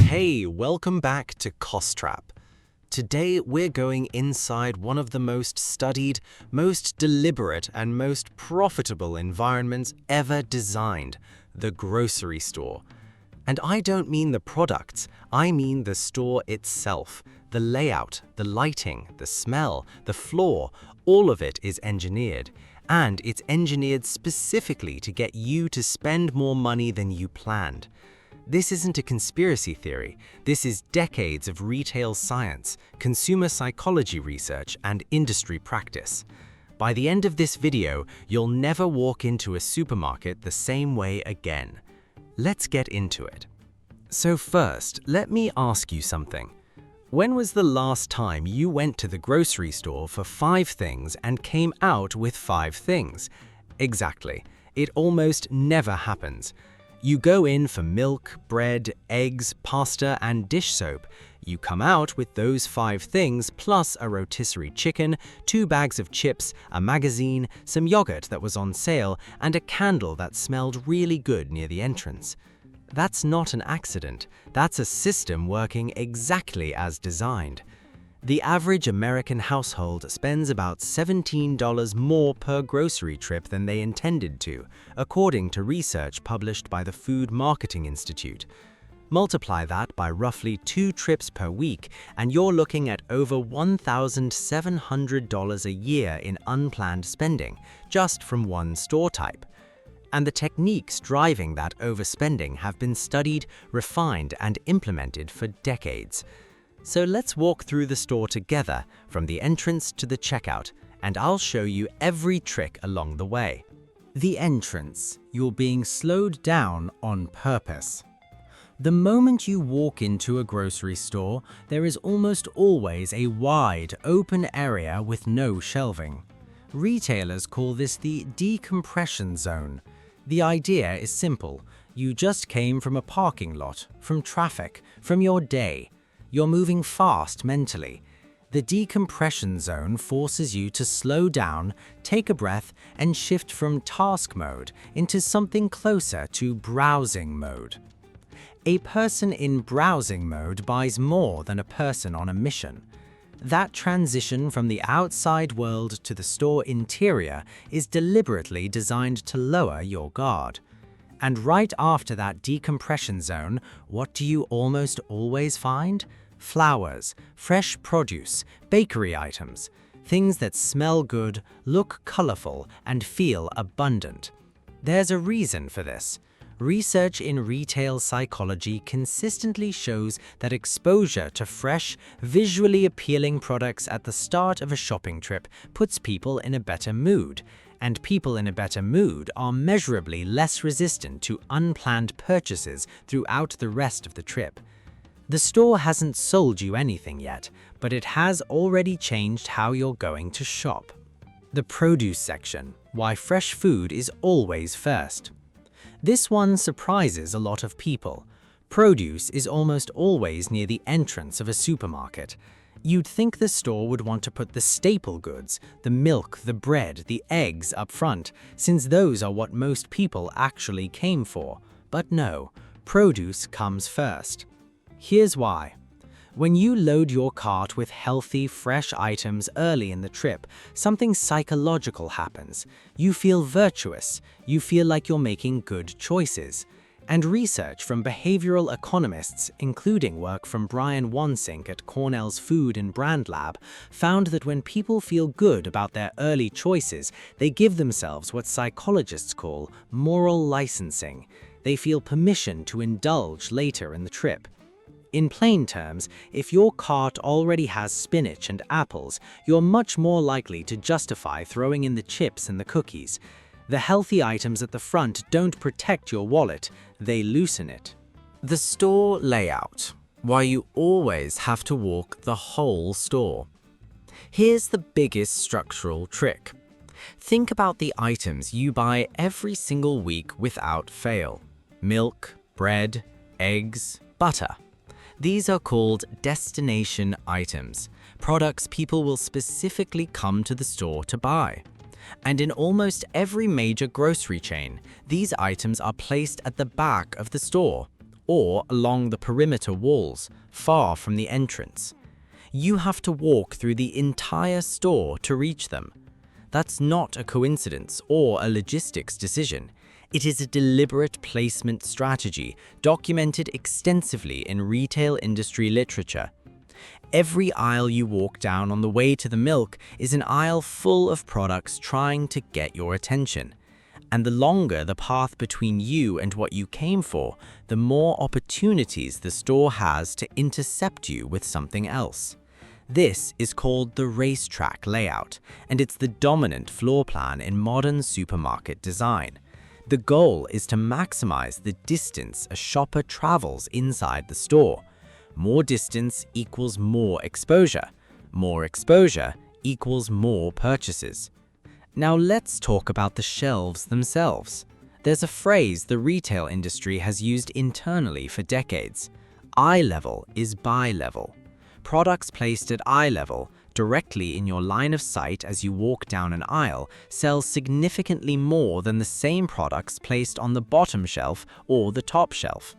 Hey, welcome back to Cost Trap. Today we're going inside one of the most studied, most deliberate, and most profitable environments ever designed, the grocery store. And I don't mean the products, I mean the store itself. The layout, the lighting, the smell, the floor, all of it is engineered. And it's engineered specifically to get you to spend more money than you planned. This isn't a conspiracy theory. This is decades of retail science, consumer psychology research, and industry practice. By the end of this video, you'll never walk into a supermarket the same way again. Let's get into it. So first, let me ask you something. When was the last time you went to the grocery store for 5 things and came out with 5 things? Exactly. It almost never happens. You go in for milk, bread, eggs, pasta, and dish soap. You come out with those 5 things plus a rotisserie chicken, 2 bags of chips, a magazine, some yogurt that was on sale, and a candle that smelled really good near the entrance. That's not an accident. That's a system working exactly as designed. The average American household spends about $17 more per grocery trip than they intended to, according to research published by the Food Marketing Institute. Multiply that by roughly 2 trips per week, and you're looking at over $1,700 a year in unplanned spending, just from one store type. And the techniques driving that overspending have been studied, refined, and implemented for decades. So let's walk through the store together, from the entrance to the checkout, and I'll show you every trick along the way. The entrance. You're being slowed down on purpose. The moment you walk into a grocery store, there is almost always a wide, open area with no shelving. Retailers call this the decompression zone. The idea is simple. You just came from a parking lot, from traffic, from your day. You're moving fast mentally. The decompression zone forces you to slow down, take a breath, and shift from task mode into something closer to browsing mode. A person in browsing mode buys more than a person on a mission. That transition from the outside world to the store interior is deliberately designed to lower your guard. And right after that decompression zone, what do you almost always find? Flowers, fresh produce, bakery items, things that smell good, look colorful, and feel abundant. There's a reason for this. Research in retail psychology consistently shows that exposure to fresh, visually appealing products at the start of a shopping trip puts people in a better mood. And people in a better mood are measurably less resistant to unplanned purchases throughout the rest of the trip. The store hasn't sold you anything yet, but it has already changed how you're going to shop. The produce section. Why fresh food is always first. This one surprises a lot of people. Produce is almost always near the entrance of a supermarket. You'd think the store would want to put the staple goods, the milk, the bread, the eggs up front, since those are what most people actually came for. But no, produce comes first. Here's why. When you load your cart with healthy, fresh items early in the trip, something psychological happens. You feel virtuous. You feel like you're making good choices. And research from behavioral economists, including work from Brian Wansink at Cornell's Food and Brand Lab, found that when people feel good about their early choices, they give themselves what psychologists call moral licensing. They feel permission to indulge later in the trip. In plain terms, if your cart already has spinach and apples, you're much more likely to justify throwing in the chips and the cookies. The healthy items at the front don't protect your wallet, they loosen it. The store layout. Why you always have to walk the whole store. Here's the biggest structural trick. Think about the items you buy every single week without fail. Milk, bread, eggs, butter. These are called destination items, products people will specifically come to the store to buy. And in almost every major grocery chain, these items are placed at the back of the store, or along the perimeter walls, far from the entrance. You have to walk through the entire store to reach them. That's not a coincidence or a logistics decision. It is a deliberate placement strategy documented extensively in retail industry literature. Every aisle you walk down on the way to the milk is an aisle full of products trying to get your attention. And the longer the path between you and what you came for, the more opportunities the store has to intercept you with something else. This is called the racetrack layout, and it's the dominant floor plan in modern supermarket design. The goal is to maximize the distance a shopper travels inside the store. More distance equals more exposure. More exposure equals more purchases. Now let's talk about the shelves themselves. There's a phrase the retail industry has used internally for decades. Eye level is buy level. Products placed at eye level, directly in your line of sight as you walk down an aisle, sell significantly more than the same products placed on the bottom shelf or the top shelf.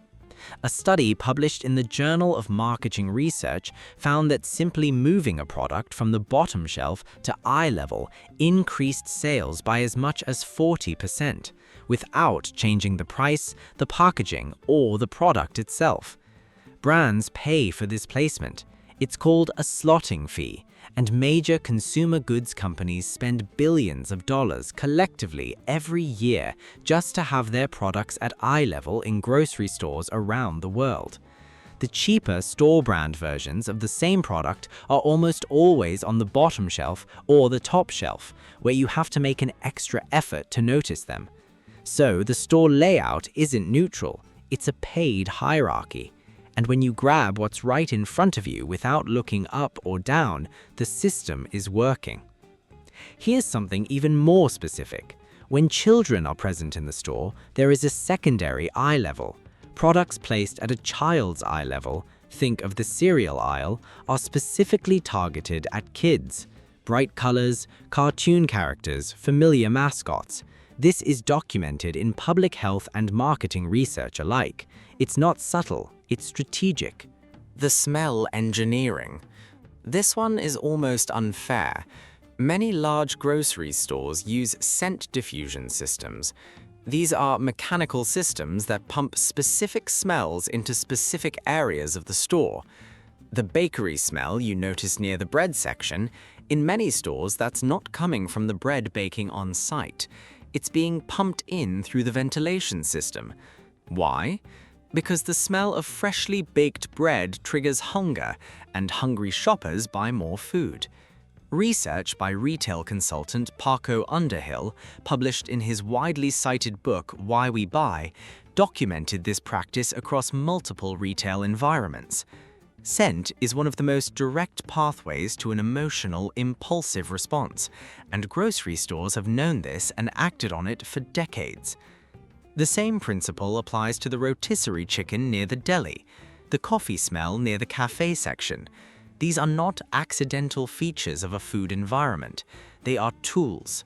A study published in the Journal of Marketing Research found that simply moving a product from the bottom shelf to eye level increased sales by as much as 40%, without changing the price, the packaging, or the product itself. Brands pay for this placement. It's called a slotting fee, and major consumer goods companies spend billions of dollars collectively every year just to have their products at eye level in grocery stores around the world. The cheaper store brand versions of the same product are almost always on the bottom shelf or the top shelf, where you have to make an extra effort to notice them. So the store layout isn't neutral, it's a paid hierarchy. And when you grab what's right in front of you without looking up or down, the system is working. Here's something even more specific. When children are present in the store, there is a secondary eye level. Products placed at a child's eye level, think of the cereal aisle, are specifically targeted at kids. Bright colors, cartoon characters, familiar mascots. This is documented in public health and marketing research alike. It's not subtle, it's strategic. The smell engineering. This one is almost unfair. Many large grocery stores use scent diffusion systems. These are mechanical systems that pump specific smells into specific areas of the store. The bakery smell you notice near the bread section, in many stores that's not coming from the bread baking on site. It's being pumped in through the ventilation system. Why? Because the smell of freshly baked bread triggers hunger, and hungry shoppers buy more food. Research by retail consultant Paco Underhill, published in his widely cited book Why We Buy, documented this practice across multiple retail environments. Scent is one of the most direct pathways to an emotional, impulsive response, and grocery stores have known this and acted on it for decades. The same principle applies to the rotisserie chicken near the deli, the coffee smell near the cafe section. These are not accidental features of a food environment. They are tools.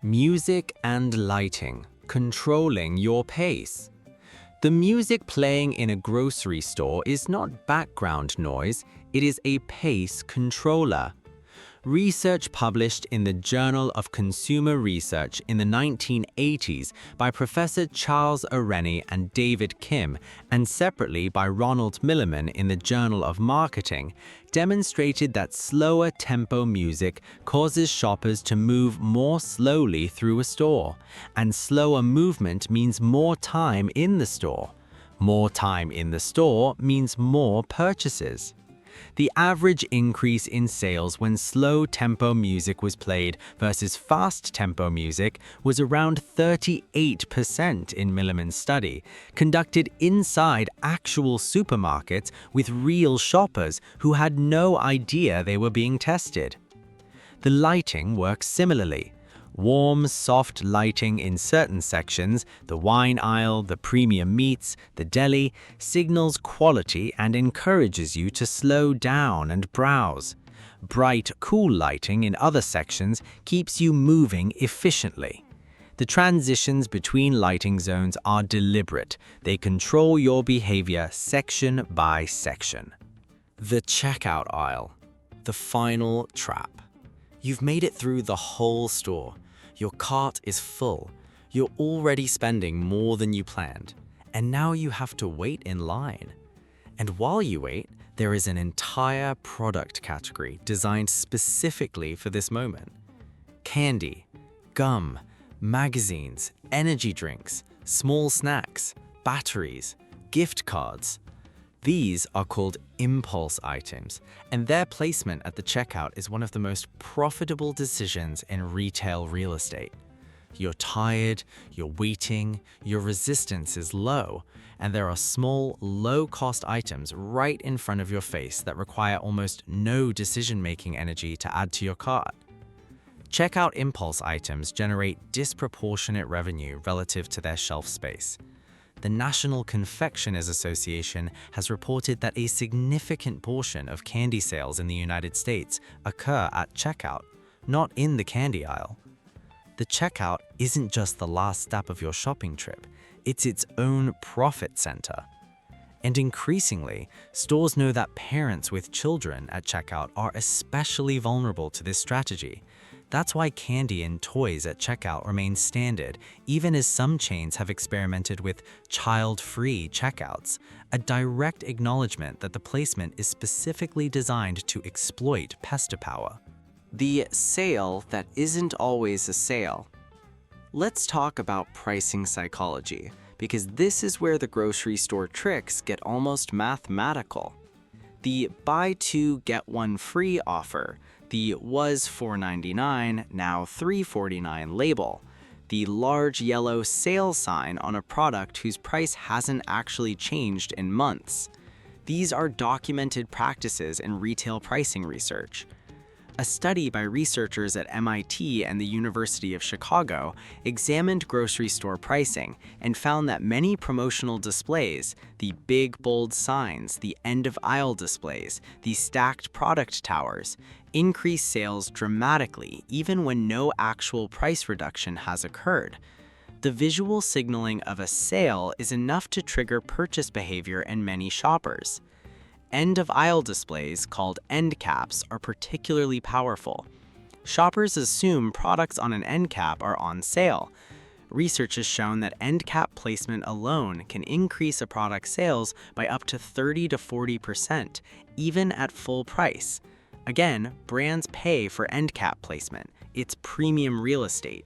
Music and lighting, controlling your pace. The music playing in a grocery store is not background noise, it is a pace controller. Research published in the Journal of Consumer Research in the 1980s by Professor Charles Areni and David Kim, and separately by Ronald Milliman in the Journal of Marketing, demonstrated that slower tempo music causes shoppers to move more slowly through a store, and slower movement means more time in the store. More time in the store means more purchases. The average increase in sales when slow tempo music was played versus fast tempo music was around 38% in Milliman's study, conducted inside actual supermarkets with real shoppers who had no idea they were being tested. The lighting works similarly. Warm, soft lighting in certain sections, the wine aisle, the premium meats, the deli, signals quality and encourages you to slow down and browse. Bright, cool lighting in other sections keeps you moving efficiently. The transitions between lighting zones are deliberate. They control your behavior section by section. The checkout aisle. The final trap. You've made it through the whole store. Your cart is full. You're already spending more than you planned. And now you have to wait in line. And while you wait, there is an entire product category designed specifically for this moment. Candy, gum, magazines, energy drinks, small snacks, batteries, gift cards. These are called impulse items, and their placement at the checkout is one of the most profitable decisions in retail real estate. You're tired, you're waiting, your resistance is low, and there are small, low-cost items right in front of your face that require almost no decision-making energy to add to your cart. Checkout impulse items generate disproportionate revenue relative to their shelf space. The National Confectioners Association has reported that a significant portion of candy sales in the United States occur at checkout, not in the candy aisle. The checkout isn't just the last step of your shopping trip, it's its own profit center. And increasingly, stores know that parents with children at checkout are especially vulnerable to this strategy. That's why candy and toys at checkout remain standard, even as some chains have experimented with child-free checkouts, a direct acknowledgement that the placement is specifically designed to exploit pester power. The sale that isn't always a sale. Let's talk about pricing psychology, because this is where the grocery store tricks get almost mathematical. The buy two, get one free offer, the was $4.99, now $3.49 label, the large yellow sale sign on a product whose price hasn't actually changed in months. These are documented practices in retail pricing research. A study by researchers at MIT and the University of Chicago examined grocery store pricing and found that many promotional displays, the big bold signs, the end-of-aisle displays, the stacked product towers, increase sales dramatically even when no actual price reduction has occurred. The visual signaling of a sale is enough to trigger purchase behavior in many shoppers. End-of-aisle displays, called end caps, are particularly powerful. Shoppers assume products on an end cap are on sale. Research has shown that end cap placement alone can increase a product's sales by up to 30 to 40%, even at full price. Again, brands pay for end cap placement. It's premium real estate.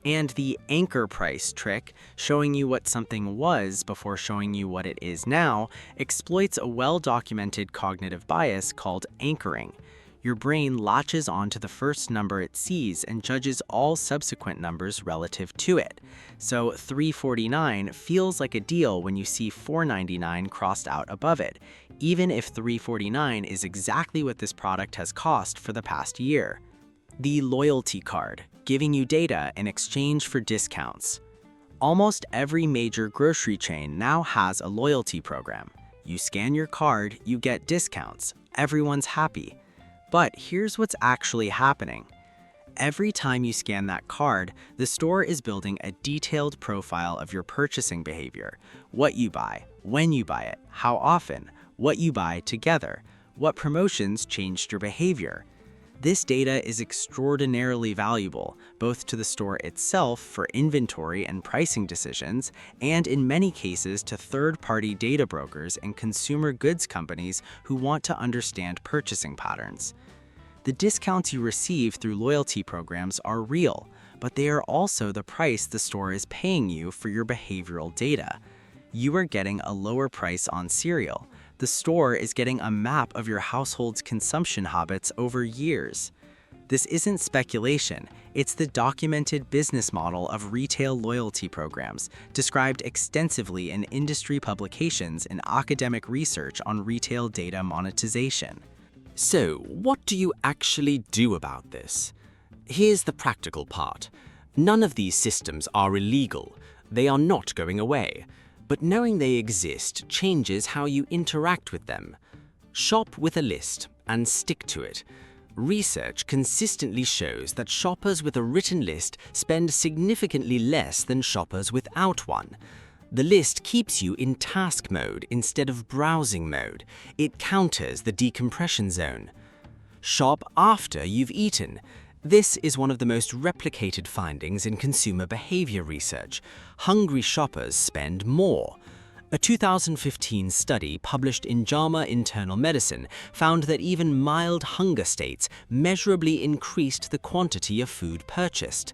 And the anchor price trick, showing you what something was before showing you what it is now, exploits a well-documented cognitive bias called anchoring. Your brain latches onto the first number it sees and judges all subsequent numbers relative to it. So $3.49 feels like a deal when you see $4.99 crossed out above it, even if $3.49 is exactly what this product has cost for the past year. The loyalty card, giving you data in exchange for discounts. Almost every major grocery chain now has a loyalty program. You scan your card, you get discounts. Everyone's happy. But here's what's actually happening. Every time you scan that card, the store is building a detailed profile of your purchasing behavior. What you buy, when you buy it, how often, what you buy together, what promotions changed your behavior. This data is extraordinarily valuable, both to the store itself for inventory and pricing decisions, and in many cases to third-party data brokers and consumer goods companies who want to understand purchasing patterns. The discounts you receive through loyalty programs are real, but they are also the price the store is paying you for your behavioral data. You are getting a lower price on cereal. The store is getting a map of your household's consumption habits over years. This isn't speculation, it's the documented business model of retail loyalty programs, described extensively in industry publications and academic research on retail data monetization. So, what do you actually do about this? Here's the practical part. None of these systems are illegal. They are not going away. But knowing they exist changes how you interact with them. Shop with a list and stick to it. Research consistently shows that shoppers with a written list spend significantly less than shoppers without one. The list keeps you in task mode instead of browsing mode. It counters the decompression zone. Shop after you've eaten. This is one of the most replicated findings in consumer behavior research. Hungry shoppers spend more. A 2015 study published in JAMA Internal Medicine found that even mild hunger states measurably increased the quantity of food purchased.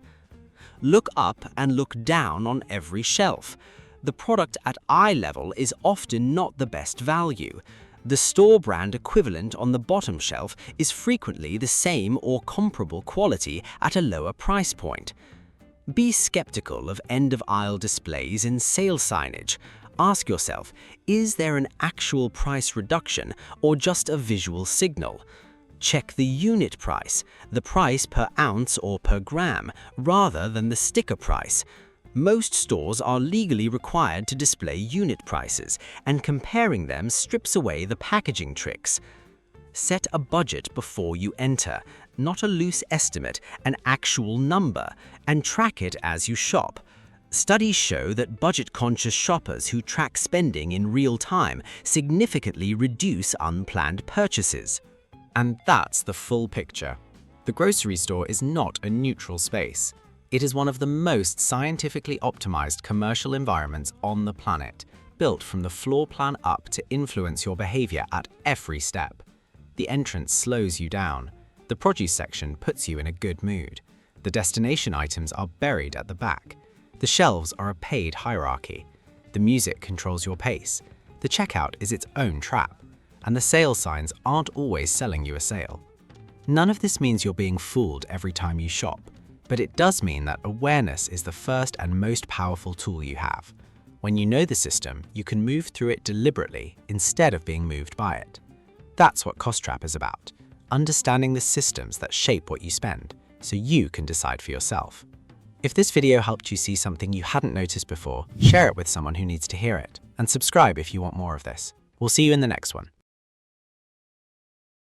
Look up and look down on every shelf. The product at eye level is often not the best value. The store brand equivalent on the bottom shelf is frequently the same or comparable quality at a lower price point. Be skeptical of end-of-aisle displays and sale signage. Ask yourself, is there an actual price reduction or just a visual signal? Check the unit price, the price per ounce or per gram, rather than the sticker price. Most stores are legally required to display unit prices, and comparing them strips away the packaging tricks. Set a budget before you enter, not a loose estimate, an actual number, and track it as you shop. Studies show that budget-conscious shoppers who track spending in real time significantly reduce unplanned purchases. And that's the full picture. The grocery store is not a neutral space. It is one of the most scientifically optimized commercial environments on the planet, built from the floor plan up to influence your behavior at every step. The entrance slows you down. The produce section puts you in a good mood. The destination items are buried at the back. The shelves are a paid hierarchy. The music controls your pace. The checkout is its own trap. And the sale signs aren't always selling you a sale. None of this means you're being fooled every time you shop, but it does mean that awareness is the first and most powerful tool you have. When you know the system, you can move through it deliberately instead of being moved by it. That's what Cost Trap is about, understanding the systems that shape what you spend, so you can decide for yourself. If this video helped you see something you hadn't noticed before, share it with someone who needs to hear it, and subscribe if you want more of this. We'll see you in the next one.